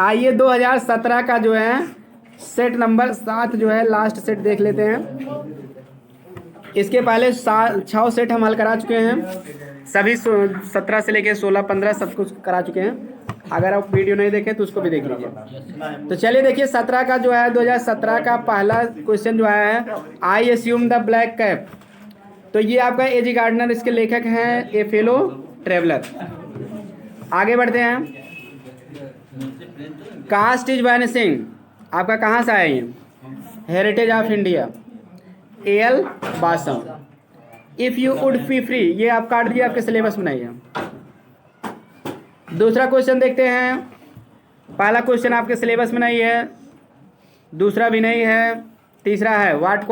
आइए 2017 का जो है सेट नंबर 7 जो है लास्ट सेट देख लेते हैं। इसके पहले 6 सेट हम हल करा चुके हैं, सभी 17 से लेके 16 15 सब कुछ करा चुके हैं। अगर आप वीडियो नहीं देखें तो उसको भी देख लीजिए। तो चलिए देखिए 17 का जो है 2017 का पहला क्वेश्चन जो है, आई एस्यूम द ब्लैक कैप। तो ये आपका एजी गार्डनर, इसके लेखक हैं ए फेलो ट्रेवलर। आगे बढ़ते हैं। कास्ट इज वैनिसिंग, आपका कहाँ से आया ये? Heritage of India, L Basham. If you would be free, ये आप काट दिए, आपके सिलेबस में नहीं है। दूसरा क्वेश्चन देखते हैं। पहला क्वेश्चन आपके सिलेबस में नहीं है, दूसरा भी नहीं है, तीसरा है what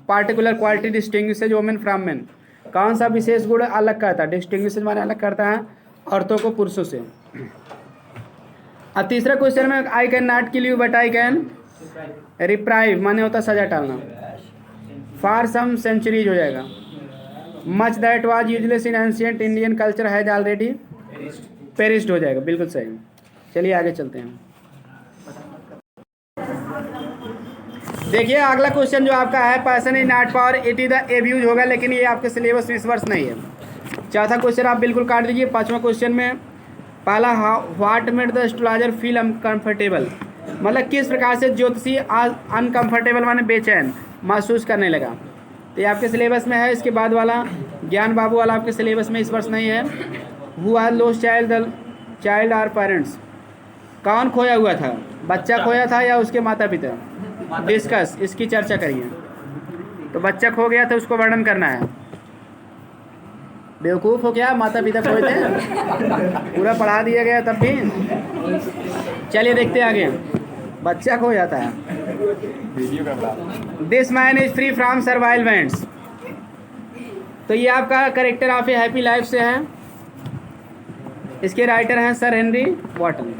particular quality distinguishes women from main. कौन सा विशेष गुण अलग करता है? डिस्टिंग्विशेज माने अलग करता है औरतों को पुरुषों से। अब तीसरा क्वेश्चन में I can not kill you but I can reprieve माने होता है सजा टालना। फॉर सम सेंचुरीज हो जाएगा। Much that was useless in ancient Indian culture has already perished हो जाएगा। बिल्कुल सही। चलिए आगे चलते हैं। देखिए अगला क्वेश्चन जो आपका है, passion is not power it is the abuse होगा, लेकिन ये आपके सिलेबस में इस वर्ष नहीं है। चौथा क्वेश्चन आप बिल्कुल काट दीजिए। पांचवा क्वेश्चन में पहला, what made the astrologer feel uncomfortable, मतलब किस प्रकार से ज्योतिषी अनकंफर्टेबल माने बेचैन महसूस करने लगा। तो ये आपके सिलेबस में है। इसके बाद वाला ज्ञान बाबू वाला आपके सिलेबस में इस वर्ष नहीं है। Who are lost child are parents, कौन खोया हुआ था? बच्चा खोया था या उसके माता पिता? डिस्कस, इसकी चर्चा करिए। तो बच्चा खो गया था, उसको वर्णन करना है। बेवकूफ़ हो क्या? माता पिता खोए थे, पूरा पढ़ा दिया गया तब भी। चलिए देखते हैं आगे। बच्चा खो जाता है। This man is free from सर्वाइलमेंट्स, तो ये आपका character of a happy life से है। इसके राइटर हैं sir Henry Wotton.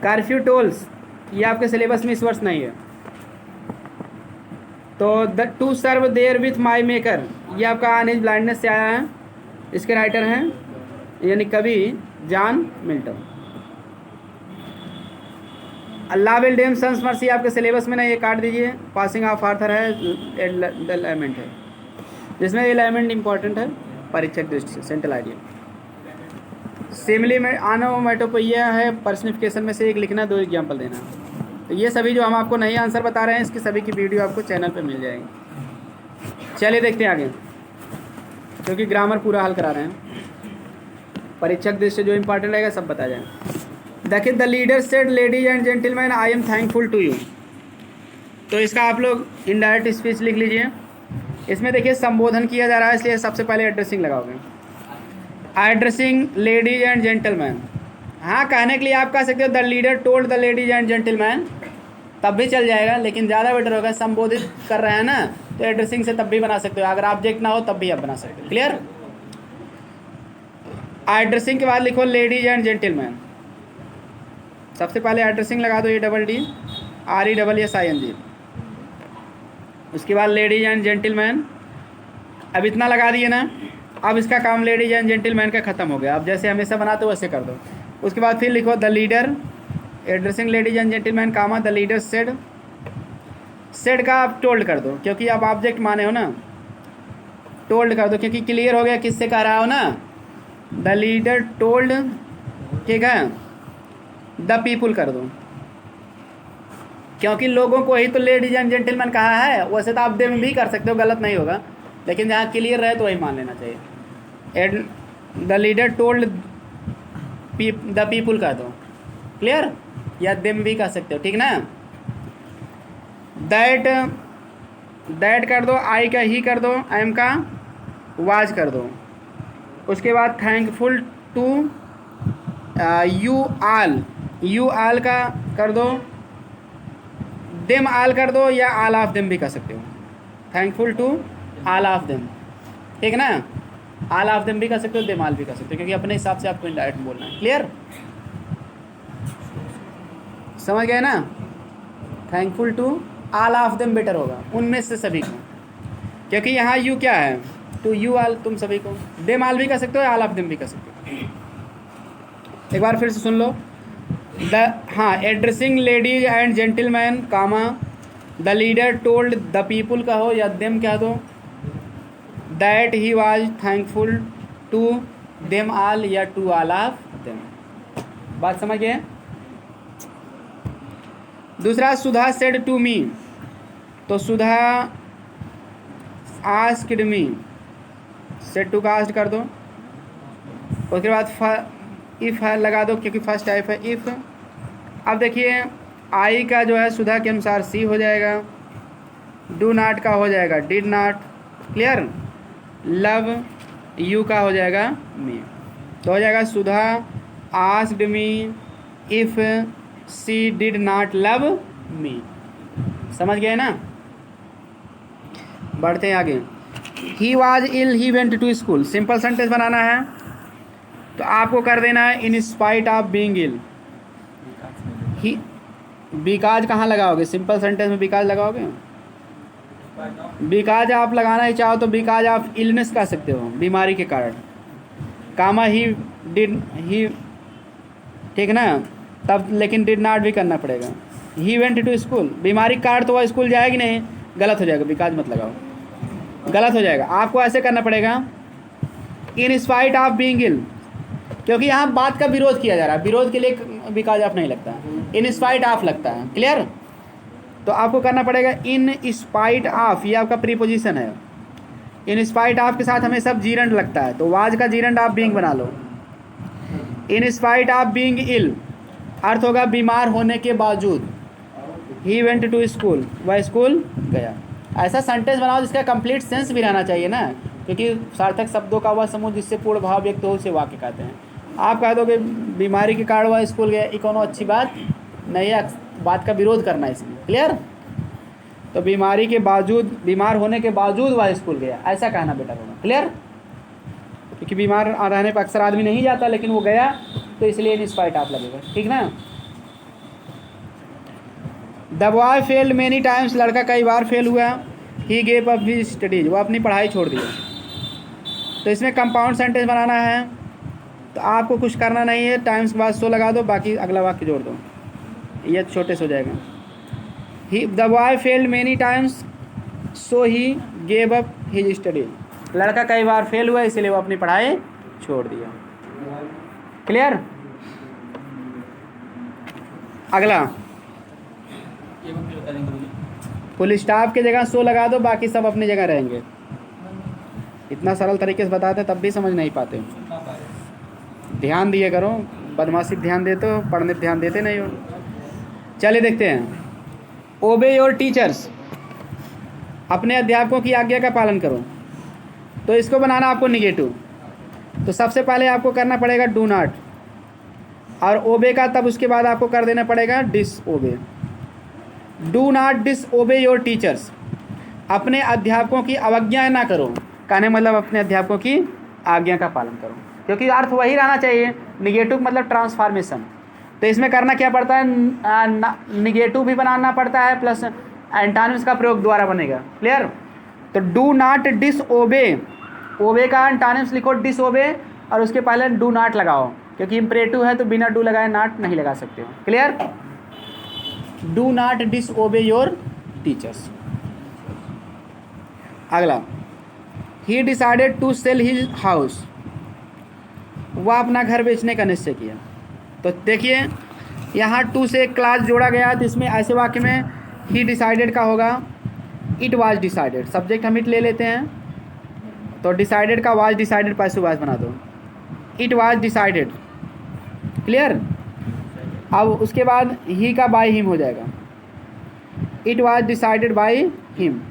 Curfew tolls, ये आपके सिलेबस में इस वर्ष नहीं है। तो the to serve therewith my maker, ये आपका ऑन हिज ब्लाइंडनेस से आया है। इसके राइटर हैं यानी कवि जॉन मिल्टन। अल्लाह विल डेम सन्स मर्सी आपके सिलेबस में नहीं, ये काट दीजिए। पासिंग ऑफ आर्थर है, एलिमेंट है, जिसमें एलिमेंट इंपॉर्टेंट है परीक्षक दृष्टि से, सेंट्रल आइडिया। सिमिली में आनोमेटोपोइया है, पर्सनिफिकेशन में से एक लिखना, 2 एग्जाम्पल देना। तो ये सभी जो हम आपको नहीं आंसर बता रहे हैं, इसकी सभी की वीडियो आपको चैनल पे मिल जाएगी। चलिए देखते हैं आगे, क्योंकि ग्रामर पूरा हल करा रहे हैं। परीक्षक दृष्टि से जो इंपॉर्टेंट रहेगा सब बता जाए। देखिए the leader said ladies and gentleman I am thankful to you, तो इसका आप लोग इनडायरेक्ट स्पीच लिख लीजिए। इसमें देखिए संबोधन किया जा रहा है, इसलिए सबसे पहले एड्रेसिंग लगाओगे। एड्रेसिंग लेडीज एंड जेंटलमैन, हाँ कहने के लिए आप कह सकते हो the leader told the ladies and gentleman, तब भी चल जाएगा, लेकिन ज़्यादा बेटर होगा संबोधित कर रहे हैं ना, तो एड्रेसिंग से तब भी बना सकते हो। अगर ऑब्जेक्ट ना हो तब भी आप बना सकते हो। क्लियर? एड्रेसिंग के बाद लिखो लेडीज एंड जेंटलमैन। सबसे पहले एड्रेसिंग लगा दो, ADDRESSING। उसके बाद लेडीज एंड जेंटलमैन। अब इतना लगा दिए ना, अब इसका काम लेडीज एंड जेंटलमैन का ख़त्म हो गया। अब जैसे हमेशा बनाते हो वैसे कर दो। उसके बाद फिर लिखो the leader addressing ladies and gentleman comma the leader said. Said का आप टोल्ड कर दो, क्योंकि आप ऑब्जेक्ट माने हो ना, टोल्ड कर दो, क्योंकि क्लियर हो गया किससे कह रहा हो ना। द लीडर टोल्ड, ठीक है, द पीपुल कर दो, क्योंकि लोगों को ही तो लेडीज एंड जेंटलमैन कहा है। वैसे तो आप देम भी कर सकते हो, गलत नहीं होगा, लेकिन जहाँ क्लियर रहे तो वही मान लेना चाहिए। The leader told the people कर दो, क्लियर, या देम भी कर सकते हो, ठीक ना। दैट कर दो, आई का ही कर दो, एम का वाज कर दो। उसके बाद थैंकफुल टू यू आल का कर दो, देम आल कर दो, या आल ऑफ देम भी कर सकते हो। Thankful to all of them, ठीक है ना। आल ऑफ देम भी कर सकते हो, देम आल भी कर सकते हो, क्योंकि अपने हिसाब से आपको इनडायरेक्ट बोलना है। क्लियर? समझ गए ना। Thankful to all of them better होगा, उनमें से सभी को, क्योंकि यहाँ यू क्या है, टू यू आल तुम सभी को। देम आल भी कर सकते हो, आल ऑफ देम भी कर सकते हो। एक बार फिर से सुन लो। हाँ, addressing ladies and gentleman comma the leader told the people का हो या देम क्या दो, that he was thankful to them all या टू ऑल ऑफ देम। बात समझ गए। दूसरा, सुधा सेड टू मी, तो Sudha asked me, said to का आस्क्ड कर दो, उसके बाद इफ़ लगा दो क्योंकि फर्स्ट टाइप है इफ़। अब देखिए आई का जो है सुधा के अनुसार सी हो जाएगा, डू नॉट का हो जाएगा did not, clear. Love you का हो जाएगा मी, तो हो जाएगा Sudha asked me if she did not love me. समझ गए ना। बढ़ते हैं आगे। He was ill he went to school, simple sentence बनाना है तो आपको कर देना है in spite of being ill. He because कहाँ लगाओगे, सिंपल सेंटेंस में बिकाज लगाओगे। बिकाज आप लगाना ही चाहो तो बिकाज आप इलनेस कह सकते हो, बीमारी के कारण, कामा ही डिड ही, ठीक ना, तब लेकिन डिड नॉट भी करना पड़ेगा। ही वेंट टू स्कूल, बीमारी के कारण तो वह स्कूल जाएगी नहीं, गलत हो जाएगा, बिकाज मत लगाओ, गलत हो जाएगा। आपको ऐसे करना पड़ेगा इन स्पाइट ऑफ बीइंग इल, क्योंकि यहाँ बात का विरोध किया जा रहा है, विरोध के लिए बिकॉज ऑफ नहीं लगता, इन स्पाइट ऑफ लगता है, क्लियर। तो आपको करना पड़ेगा इन स्पाइट ऑफ, ये आपका प्रीपोजिशन है, इन स्पाइट ऑफ के साथ हमें सब जीरंड लगता है, तो वाज का जीरंड आप बीइंग बना लो। इन स्पाइट ऑफ बीइंग इल अर्थ होगा बीमार होने के बावजूद। ही वेंट टू स्कूल, वह स्कूल गया। ऐसा सेंटेंस बनाओ जिसका कंप्लीट सेंस भी रहना चाहिए ना, क्योंकि सार्थक शब्दों का वह समूह जिससे पूर्ण भाव व्यक्त हो उसे वाक्य कहते हैं। आप कह दोगे बीमारी के कारण वह स्कूल गया, ये कोनो अच्छी बात नहीं है, बात का विरोध करना है इसमें, क्लियर। तो बीमारी के बावजूद, बीमार होने के बावजूद वह स्कूल गया, ऐसा कहना बेटर होगा, क्लियर। क्योंकि बीमार रहने पर अक्सर आदमी नहीं जाता, लेकिन वो गया तो इसलिए इन स्पाइट ऑफ लगेगा, ठीक ना। The boy failed many times, लड़का कई बार फेल हुआ। ही गेव अप हिज स्टडीज, वो अपनी पढ़ाई छोड़ दिया। तो इसमें कंपाउंड सेंटेंस बनाना है, तो आपको कुछ करना नहीं है, टाइम्स के बाद सो लगा दो, बाकी अगला वाक्य जोड़ दो, ये छोटे से हो जाएगा। He the boy failed many times so he gave up his studies, लड़का कई बार फेल हुआ इसलिए वो अपनी पढ़ाई छोड़ दिया, क्लियर। अगला फुल स्टॉप की जगह सो लगा दो, बाकी सब अपनी जगह रहेंगे। इतना सरल तरीके से बताते तब भी समझ नहीं पाते, ध्यान दिए करो, बदमाशी ध्यान देते हो, पढ़ने ध्यान देते नहीं हो। चलिए देखते हैं। ओबे योर टीचर्स, अपने अध्यापकों की आज्ञा का पालन करो, तो इसको बनाना आपको निगेटिव। तो सबसे पहले आपको करना पड़ेगा डू नॉट, और ओबे का तब उसके बाद आपको कर देना पड़ेगा disobey. Do not disobey your teachers, अपने अध्यापकों की अवज्ञा ना करो, कहने मतलब अपने अध्यापकों की आज्ञा का पालन करो, क्योंकि अर्थ वही रहना चाहिए, निगेटिव मतलब ट्रांसफॉर्मेशन। तो इसमें करना क्या पड़ता है, निगेटिव भी बनाना पड़ता है, प्लस एंटोनिम्स का प्रयोग द्वारा बनेगा, क्लियर। तो डू नॉट डिस ओबे, ओबे का एंटोनिम्स लिखो डिस ओबे, और उसके पहले डू नॉट लगाओ, क्योंकि इम्परेटिव है तो बिना डू लगाए नॉट नहीं लगा सकते हो, clear. Do not disobey your teachers. अगला, he decided to sell his house, वह अपना घर बेचने का निश्चय किया। तो देखिए यहाँ टू से एक क्लास जोड़ा गया, तो इसमें ऐसे वाक्य में ही डिसाइडेड का होगा इट वाज डिसाइडेड, सब्जेक्ट हम इट ले लेते हैं, तो डिसाइडेड का वाज डिसाइडेड पैसिव वॉइस बना दो, इट वाज डिसाइडेड, क्लियर। अब उसके बाद ही का बाय हिम हो जाएगा, it was decided by him.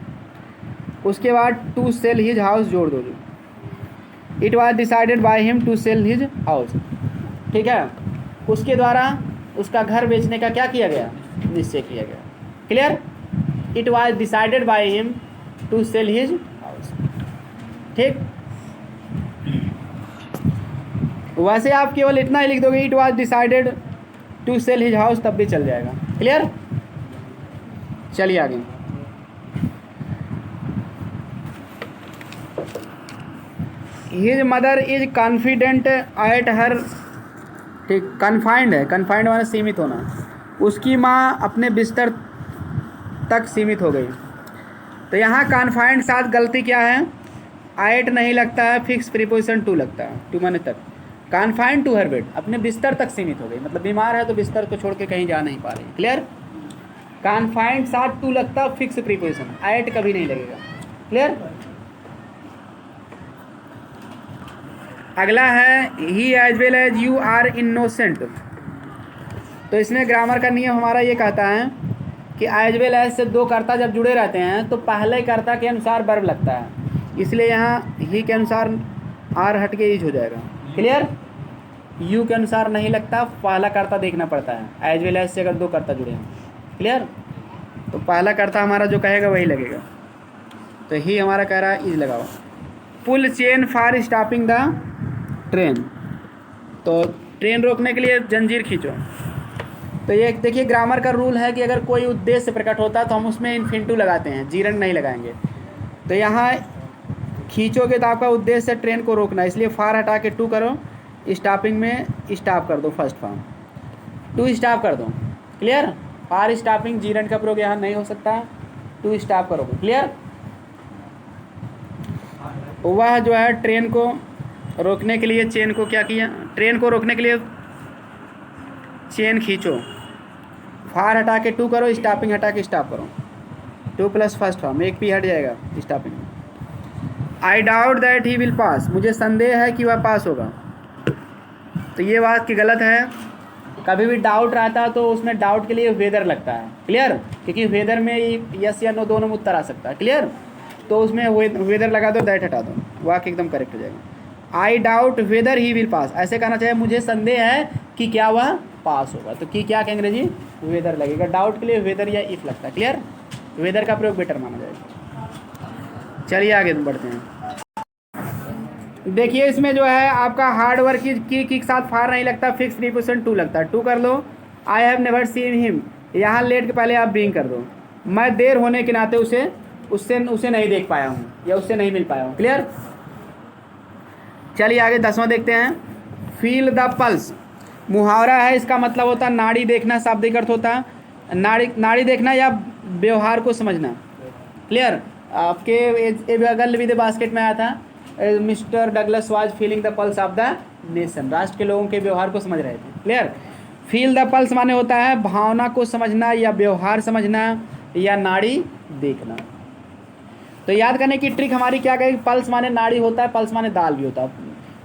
उसके बाद टू सेल हिज हाउस जोड़ दो, it was decided by him to sell his house, ठीक है। उसके द्वारा उसका घर बेचने का क्या किया गया, निश्चय किया गया, clear. It was decided by him to sell his house, ठीक। वैसे आप केवल इतना ही लिख दोगे it was decided to sell his house, तब भी चल जाएगा, क्लियर। चलिए आगे। His mother is confident at her ठीक, कन्फाइंड है, कन्फाइंड माने सीमित होना। उसकी माँ अपने बिस्तर तक सीमित हो गई। तो यहाँ कन्फाइंड साथ गलती क्या है, आइट नहीं लगता है, फिक्स प्रीपोजिशन टू लगता है, टू माने तक। कन्फाइंड टू हर बेड, अपने बिस्तर तक सीमित हो गई, मतलब बीमार है तो बिस्तर को छोड़ के कहीं जा नहीं पा रही। क्लियर। कन्फाइंड साथ टू लगता, फिक्स प्रीपोजिशन, आइट कभी नहीं लगेगा। क्लियर। अगला है he as well as you are innocent. तो इसमें ग्रामर का नियम हमारा ये कहता है कि एज वेल एज से दो कर्ता जब जुड़े रहते हैं तो पहले कर्ता के अनुसार वर्ब लगता है, इसलिए यहाँ ही के अनुसार आर हट के इज हो जाएगा। क्लियर। यू के अनुसार नहीं लगता, पहला कर्ता देखना पड़ता है। एज वेल एज से अगर दो कर्ता जुड़े हैं, क्लियर, तो पहला कर्ता हमारा जो कहेगा वही लगेगा। तो ही हमारा कह रहा है इज लगाओ। Pull chain for stopping the train, तो ट्रेन रोकने के लिए जंजीर खींचो। तो ये देखिए ग्रामर का रूल है कि अगर कोई उद्देश्य प्रकट होता है तो हम उसमें इन्फिनिटिव लगाते हैं, जीरन नहीं लगाएंगे। तो यहाँ खींचोगे तो आपका उद्देश्य है ट्रेन को रोकना, इसलिए फार हटा के टू करो, स्टॉपिंग में स्टॉप कर दो, फर्स्ट फॉर्म टू स्टॉप कर दो। क्लियर। फार स्टॉपिंग जीरन का प्रयोग यहाँ नहीं हो सकता, टू स्टॉप करोगे। क्लियर। वह जो है ट्रेन को रोकने के लिए चेन को क्या किया, ट्रेन को रोकने के लिए चेन खींचो, फार हटा के टू करो, स्टॉपिंग हटा के स्टॉप करो, टू प्लस फर्स्ट फॉर्म, एक पी हट जाएगा स्टॉपिंग में। I doubt that he will pass, मुझे संदेह है कि वह पास होगा। तो ये बात की गलत है, कभी भी डाउट रहता है तो उसमें डाउट के लिए वेदर लगता है। क्लियर। क्योंकि वेदर में यस या नो दोनों में उत्तर आ सकता है। क्लियर। तो उसमें वेदर लगा दो, दैट हटा दो, वाक्य एकदम करेक्ट हो जाएगा। I doubt weather he will pass, ऐसे कहना चाहिए मुझे संदेह है कि क्या वह पास होगा। तो कि क्या के अंग्रेजी वेदर लगेगा, डाउट के लिए वेदर या इफ लगता है। क्लियर। वेदर का प्रयोग बेटर माना जाएगा। चलिए आगे बढ़ते हैं। देखिए इसमें जो है आपका हार्ड वर्क की के साथ फार नहीं लगता, फिक्स प्रीपोजिशन टू लगता है, टू कर लो। I have never seen him, यहाँ लेट के पहले आप बीइंग कर दो, मैं देर होने के नाते उससे नहीं देख पाया हूँ या उससे नहीं मिल पाया हूँ। क्लियर। चलिए आगे 10वां देखते हैं। फील द पल्स, मुहावरा है, इसका मतलब होता है नाड़ी देखना, शाब्दिक अर्थ होता है नाड़ी देखना या व्यवहार को समझना। क्लियर। आपके अगल विद बास्केट में आया था, mister Douglas was feeling the pulse of the nation, राष्ट्र के लोगों के व्यवहार को समझ रहे थे। क्लियर। फील द पल्स माने होता है भावना को समझना या व्यवहार समझना या नाड़ी देखना। तो याद करने की ट्रिक हमारी क्या कहेगी, पल्स माने नाड़ी होता है, पल्स माने दाल भी होता है।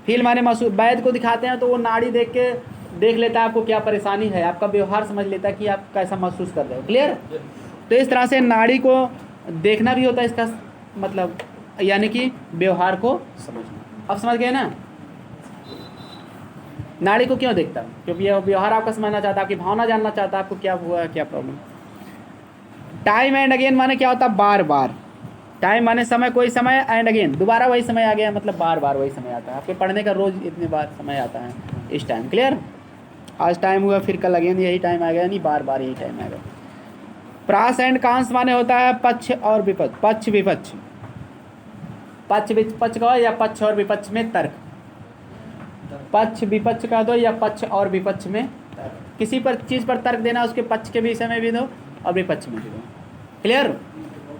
फील माने महसूस, वैद्य को दिखाते हैं तो वो नाड़ी देख लेता है आपको क्या परेशानी है, आपका व्यवहार समझ लेता है कि आप कैसा महसूस कर रहे हो। क्लियर। तो इस तरह से नाड़ी को देखना भी होता है, इसका मतलब यानी कि व्यवहार को समझना। अब समझ गए ना, नाड़ी को क्यों देखता है, क्योंकि यह व्यवहार आपका समझना चाहता है, आपकी भावना जानना चाहता है, आपको क्या हुआ है, क्या प्रॉब्लम। टाइम एंड अगेन माने क्या होता है, बार बार। टाइम माने समय, कोई समय, एंड अगेन दोबारा वही समय आ गया, मतलब बार बार वही समय आता है। आपके पढ़ने का रोज इतने बार समय आता है इस टाइम। क्लियर। आज टाइम हुआ, फिर कल अगेन यही टाइम आ गया, नहीं बार बार यही टाइम आएगा। प्रास एंड कांस माने होता है पक्ष और विपक्ष, पक्ष विपक्ष, पक्ष विपक्ष का या पक्ष और विपक्ष में तर्क, पक्ष विपक्ष का दो या पक्ष और विपक्ष में तर्क, किसी पर चीज़ पर तर्क देना, उसके पक्ष के विषय में भी दो और विपक्ष में भी दो। क्लियर।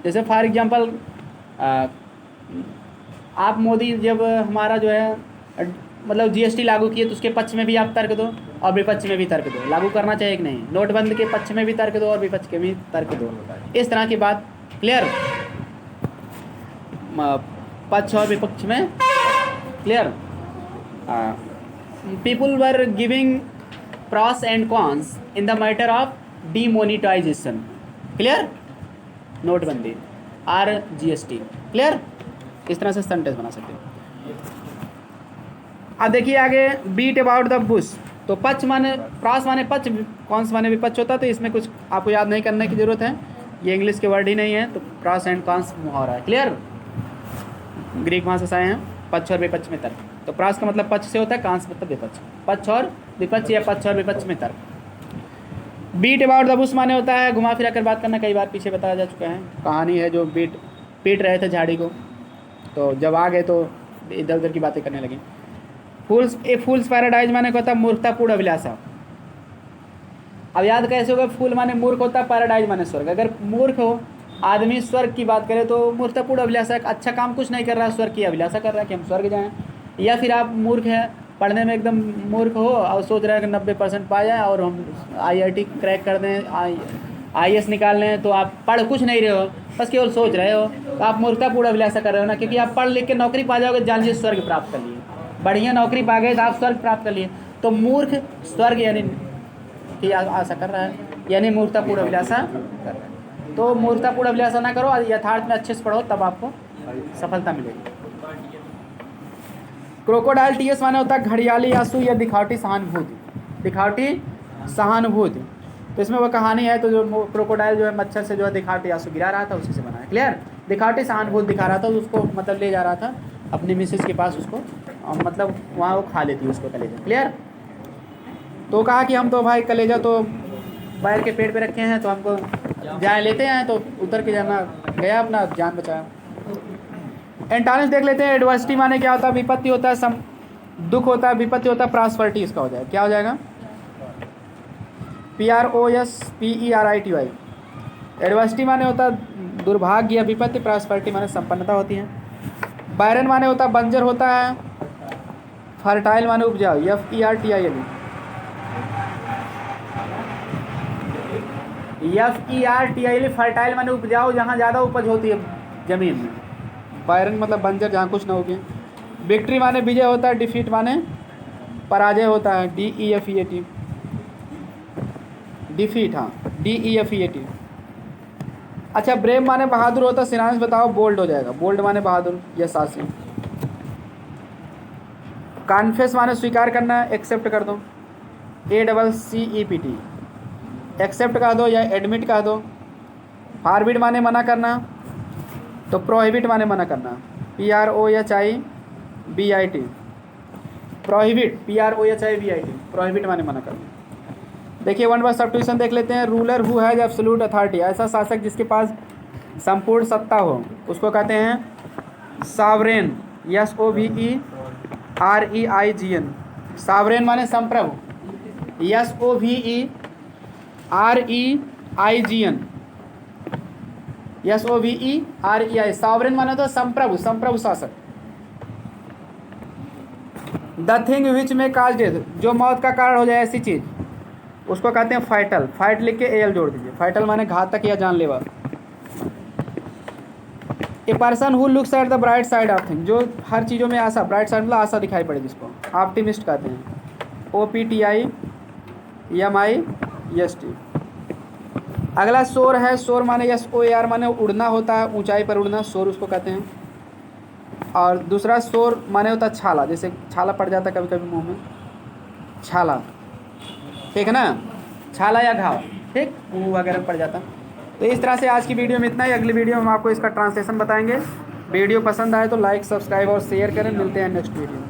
जैसे फॉर एग्जांपल आप मोदी जब हमारा जो है मतलब जीएसटी लागू किए तो उसके पक्ष में भी आप तर्क दो और विपक्ष में भी तर्क दो, लागू करना चाहिए कि नहीं। नोटबंदी के पक्ष में भी तर्क दो और विपक्ष के भी तर्क दो, इस तरह की बात। क्लियर। पक्ष और विपक्ष में। Clear. People were giving pros and cons in the matter of demonetisation. Clear. नोटबंदी आर जीएसटी। क्लियर। इस तरह से सेंटेंस बना सकते हैं। अब देखिए आगे, बीट अबाउट द बुश। तो पक्ष माने प्रास माने पक्ष, कॉन्स माने विपक्ष होता है, तो इसमें कुछ आपको याद नहीं करने की जरूरत है, ये इंग्लिश के वर्ड ही नहीं है। तो प्रास एंड कॉन्स मुहावरा है। क्लियर। ग्रीक भाषा से आए हैं, पक्ष और विपक्ष में तर्क। तो प्रास का मतलब पक्ष से होता है, कांस मतलब विपक्ष, पक्ष और विपक्ष या पक्ष और विपक्ष में तर्क। बीट अबाउट द बुश माने होता है घुमा फिरा कर बात करना, कई बार पीछे बताया जा चुका है, कहानी है जो पीट रहे थे झाड़ी को, तो जब आ गए तो इधर उधर की बातें करने लगे। फूल्स पैराडाइज माने क्या होता है? मूर्खतापूर्ण अभिलाषा। अब याद कैसे होगा? फूल माने मूर्ख होता है, पैराडाइज माने स्वर्ग। अगर मूर्ख हो आदमी, स्वर्ग की बात करें तो मूर्खतापूर्ण अभिलाषा, अच्छा काम कुछ नहीं कर रहा, स्वर्ग की अभिलाषा कर रहा है कि हम स्वर्ग जाएं। या फिर आप मूर्ख हैं, पढ़ने में एकदम मूर्ख हो और सोच रहे हैं कि 90% पा जाए और हम IIT क्रैक कर दें, IAS निकाल लें, तो आप पढ़ कुछ नहीं रहे हो, बस केवल सोच रहे हो, तो आप मूर्खतापूर्ण अभिलाषा कर रहे हो ना, क्योंकि आप पढ़ लिख के नौकरी पा जाओगे, जान लीजिए स्वर्ग प्राप्त कर लिए, बढ़िया नौकरी पा गए तो आप स्वर्ग प्राप्त कर लिए। तो मूर्ख स्वर्ग यानी की आशा कर रहा है, यानी मूर्खतापूर्ण अभिलाषा कर रहा है। तो मूर्खतापूर्ण अभिलाषा ना करो, यथार्थ में अच्छे से पढ़ो, तब आपको सफलता मिलेगी। क्रोकोडाइल टीयर्स माने होता है घड़ियाली आंसू या दिखावटी सहानुभूति। दिखावटी सहानुभूति, तो इसमें वो कहानी है, तो जो क्रोकोडाइल जो है मच्छर से जो है दिखावटी आंसू गिरा रहा था, उसी से बना है। क्लियर? दिखावटी सहानुभूति दिखा रहा था, उसको मतलब ले जा रहा था अपनी मिसेज के पास, उसको मतलब वहाँ वो खा लेती है उसको कलेजा। क्लियर? तो कहा कि हम तो भाई कलेजा तो बैर के पेड़ पे रखे हैं, तो हमको जाए लेते हैं, तो उतर के जाना गया, अपना जान बचाया। एंटानिम्स देख लेते हैं। एडवर्सिटी माने क्या होता है? विपत्ति होता है, दुख होता है, विपत्ति होता है, प्रॉस्पेरिटी इसका हो जाएगा। क्या हो जाएगा? PROSPERITY। एडवर्सिटी माने होता है दुर्भाग्य या विपत्ति, प्रॉस्पेरिटी माने संपन्नता होती है। बायरन माने होता है बंजर होता है, फर्टाइल माने उपजाऊ, FERTILE। FERTILE फर्टाइल माने उपजाऊ, जहाँ ज़्यादा उपज होती है ज़मीन में। बायरन मतलब बंजर, जहाँ कुछ ना हो गया। विक्ट्री माने विजय होता है, डिफीट माने पराजय होता है, DEFEAT। डिफीट, हाँ, DEFEAT। अच्छा, ब्रेव माने बहादुर होता है, सिनांस बताओ, बोल्ड हो जाएगा। बोल्ड माने बहादुर या साहसी। कॉन्फेस माने स्वीकार करना, एक्सेप्ट कर दो, ACCEPT। एक्सेप्ट कह दो या एडमिट कह दो। फॉरबिड माने मना करना, तो प्रोहिबिट माने मना करना, PROHIBIT। प्रोहिबिट, PROHIBIT, प्रोहिबिट माने मना करना। देखिए वन वर्ड सब्स्टिट्यूशन देख लेते हैं। Ruler who has absolute authority, ऐसा शासक जिसके पास संपूर्ण सत्ता हो, उसको कहते हैं सॉवरेन, SOVEREIGN। सॉवरेन माने संप्रभु, SOVEREIGN, SOVEREI। सॉवरेन माने तो संप्रभु, संप्रभु शासक। द थिंग विच में काज डेथ, जो मौत का कारण हो जाए ऐसी चीज़, उसको कहते हैं फाइटल। फाइट लिख के AL जोड़ दीजिए। फाइटल माने घातक या जानलेवा। A person who looks at the bright side of thing, जो हर चीज़ों में आशा, ब्राइट साइड मतलब आशा दिखाई पड़े, जिसको ऑप्टिमिस्ट कहते हैं, OPTIMIST। अगला सोर है। सोर माने SOAR माने उड़ना होता है, ऊंचाई पर उड़ना, सोर उसको कहते हैं। और दूसरा सोर माने होता है छाला, जैसे छाला पड़ जाता है कभी कभी मुंह में, छाला, ठीक है ना, छाला या घाव, ठीक, मुंह वगैरह पड़ जाता। तो इस तरह से आज की वीडियो में इतना ही। अगली वीडियो में हम आपको इसका ट्रांसलेशन बताएंगे। वीडियो पसंद आए तो लाइक, सब्सक्राइब और शेयर करें। मिलते हैं नेक्स्ट वीडियो में।